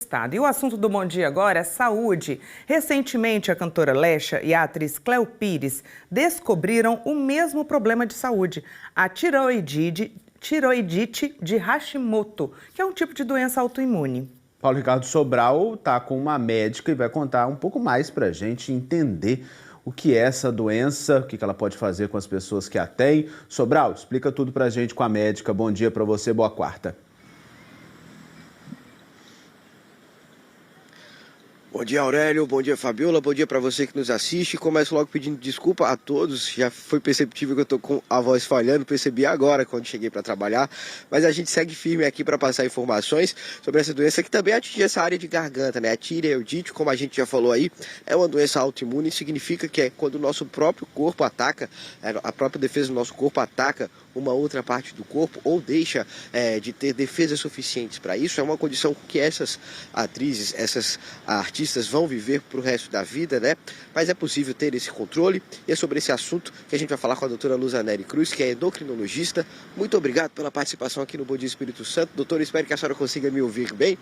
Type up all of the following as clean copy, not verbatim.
Estado. E o assunto do Bom Dia agora é saúde. Recentemente, a cantora Lecha e a atriz Cléo Pires descobriram o mesmo problema de saúde, a tiroidite de Hashimoto, que é um tipo de doença autoimune. Paulo Ricardo Sobral está com uma médica e vai contar um pouco mais para a gente entender o que é essa doença, o que ela pode fazer com as pessoas que a têm. Sobral, explica tudo para a gente com a médica. Bom dia para você, boa quarta. Bom dia, Aurélio. Bom dia, Fabiola. Bom dia para você que nos assiste. Começo logo pedindo desculpa a todos. Já foi perceptível que eu tô com a voz falhando. Percebi agora quando cheguei para trabalhar. Mas a gente segue firme aqui para passar informações sobre essa doença que também atinge essa área de garganta, né? A tireoidite, como a gente já falou aí, é uma doença autoimune. Significa que é quando o nosso próprio corpo ataca, a própria defesa do nosso corpo ataca uma outra parte do corpo ou deixa de ter defesas suficientes para isso. É uma condição que essas atrizes, essas artistas vão viver para o resto da vida, né? Mas é possível ter esse controle e é sobre esse assunto que a gente vai falar com a doutora Luzaneri Cruz, que é endocrinologista. Muito obrigado pela participação aqui no Bom Dia Espírito Santo. Doutora, espero que a senhora consiga me ouvir bem.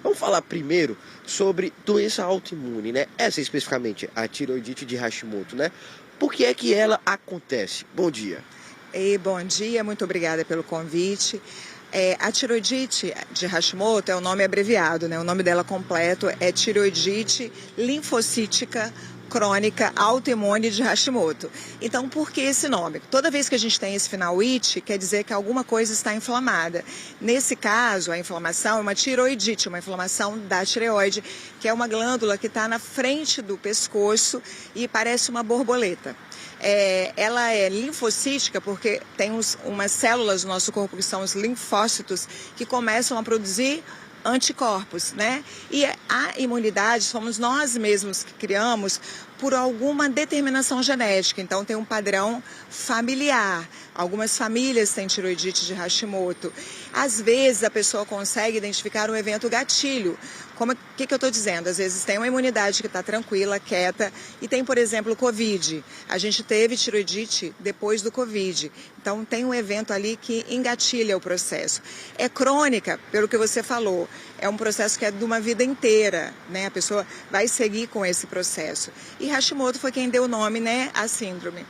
Vamos falar primeiro sobre doença autoimune, né? Essa especificamente, a tireoidite de Hashimoto, né? Por que é que ela acontece? Bom dia. Bom dia, muito obrigada pelo convite. A tireoidite de Hashimoto é o nome abreviado, né? O nome dela completo é tireoidite linfocítica crônica autoimune de Hashimoto. Então, por que esse nome? Toda vez que a gente tem esse final "ite", quer dizer que alguma coisa está inflamada. Nesse caso, a inflamação é uma tireoidite, uma inflamação da tireoide, que é uma glândula que está na frente do pescoço e parece uma borboleta. Ela é linfocítica porque tem umas células no nosso corpo que são os linfócitos que começam a produzir anticorpos, né? E a imunidade somos nós mesmos que criamos por alguma determinação genética. Então tem um padrão familiar. Algumas famílias têm tireoidite de Hashimoto. Às vezes a pessoa consegue identificar um evento gatilho. O que eu estou dizendo? Às vezes tem uma imunidade que está tranquila, quieta, e tem, por exemplo, o Covid. A gente teve tireoidite depois do Covid. Então tem um evento ali que engatilha o processo. É crônica, pelo que você falou. É um processo que é de uma vida inteira, né? A pessoa vai seguir com esse processo. E Hashimoto foi quem deu o nome, né, à síndrome.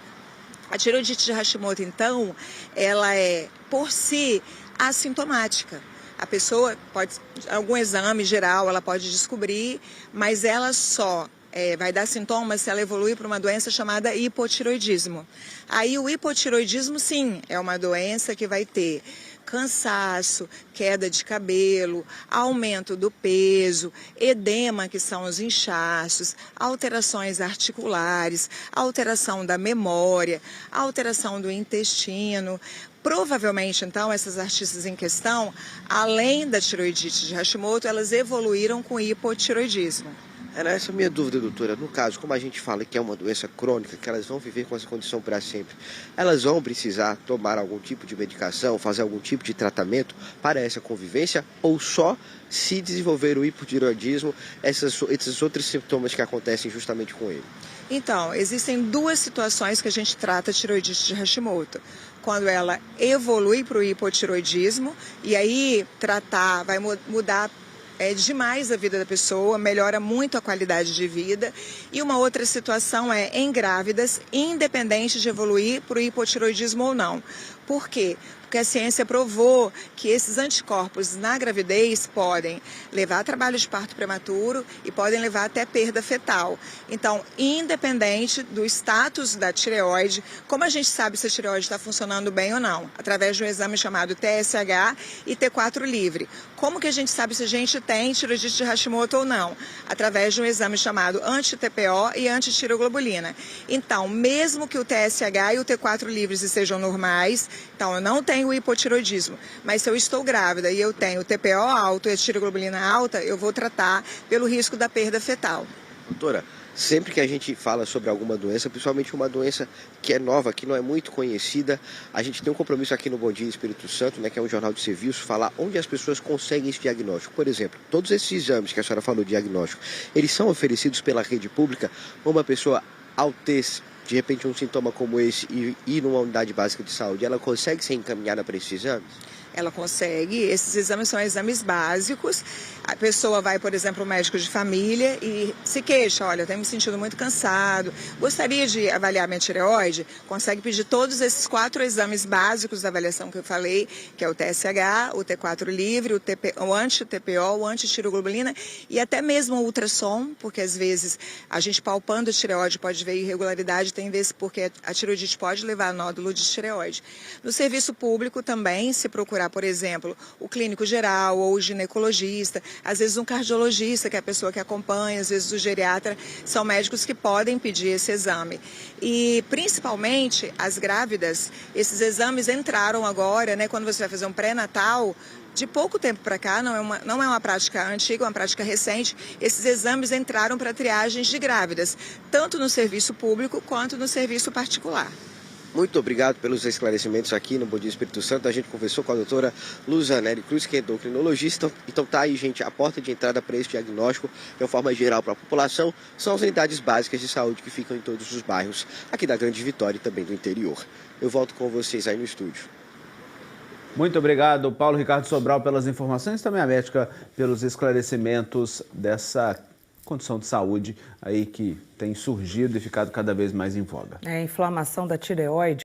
A tireoidite de Hashimoto, então, ela é, por si, assintomática. A pessoa pode, algum exame geral, ela pode descobrir, mas ela só vai dar sintomas se ela evoluir para uma doença chamada hipotireoidismo. Aí o hipotireoidismo, sim, é uma doença que vai ter cansaço, queda de cabelo, aumento do peso, edema, que são os inchaços, alterações articulares, alteração da memória, alteração do intestino. Provavelmente, então, essas artistas em questão, além da tireoidite de Hashimoto, elas evoluíram com hipotireoidismo. Era essa a minha dúvida, doutora. No caso, como a gente fala que é uma doença crônica, que elas vão viver com essa condição para sempre, elas vão precisar tomar algum tipo de medicação, fazer algum tipo de tratamento para essa convivência, ou só se desenvolver o hipotireoidismo, esses outros sintomas que acontecem justamente com ele? Então, existem duas situações que a gente trata a tireoidite de Hashimoto. Quando ela evolui para o hipotireoidismo, e aí tratar vai mudar demais a vida da pessoa, melhora muito a qualidade de vida. E uma outra situação é em grávidas, independente de evoluir para o hipotireoidismo ou não. Por quê? Porque a ciência provou que esses anticorpos na gravidez podem levar a trabalho de parto prematuro e podem levar até perda fetal. Então, independente do status da tireoide, como a gente sabe se a tireoide está funcionando bem ou não? Através de um exame chamado TSH e T4 livre. Como que a gente sabe se a gente tem tireoidite de Hashimoto ou não? Através de um exame chamado anti-TPO e anti-tireoglobulina. Então, mesmo que o TSH e o T4 livres sejam normais, então eu não tenho o hipotireoidismo, mas se eu estou grávida e eu tenho o TPO alto e a tireoglobulina alta, eu vou tratar pelo risco da perda fetal. Doutora, sempre que a gente fala sobre alguma doença, principalmente uma doença que é nova, que não é muito conhecida, a gente tem um compromisso aqui no Bom Dia Espírito Santo, né, que é um jornal de serviço, falar onde as pessoas conseguem esse diagnóstico. Por exemplo, todos esses exames que a senhora falou de diagnóstico, eles são oferecidos pela rede pública, uma pessoa ao ter de repente um sintoma como esse e ir numa unidade básica de saúde, ela consegue ser encaminhada para esses exames? ela consegue. Esses exames são exames básicos. A pessoa vai, por exemplo, ao médico de família e se queixa, olha, eu tenho me sentindo muito cansado, gostaria de avaliar minha tireoide, consegue pedir todos esses 4 exames básicos da avaliação que eu falei, que é o TSH, o T4 livre, o anti-TPO, o anti-tiroglobulina e até mesmo o ultrassom, porque às vezes a gente palpando a tireoide pode ver irregularidade, tem vezes porque a tireoidite pode levar a nódulo de tireoide. No serviço público também, se procurar, por exemplo, o clínico geral ou o ginecologista, às vezes um cardiologista, que é a pessoa que acompanha, às vezes o geriatra, são médicos que podem pedir esse exame. E principalmente as grávidas, esses exames entraram agora, né, quando você vai fazer um pré-natal, de pouco tempo para cá, não é uma prática antiga, é uma prática recente, esses exames entraram para triagens de grávidas, tanto no serviço público quanto no serviço particular. Muito obrigado pelos esclarecimentos aqui no Bom Dia Espírito Santo. A gente conversou com a doutora Luzanelli Cruz, que é endocrinologista. Então tá aí, gente, a porta de entrada para esse diagnóstico, de uma forma geral para a população, são as unidades básicas de saúde que ficam em todos os bairros, aqui da Grande Vitória e também do interior. Eu volto com vocês aí no estúdio. Muito obrigado, Paulo Ricardo Sobral, pelas informações, também a médica pelos esclarecimentos dessa condição de saúde aí que tem surgido e ficado cada vez mais em voga. A inflamação da tireoide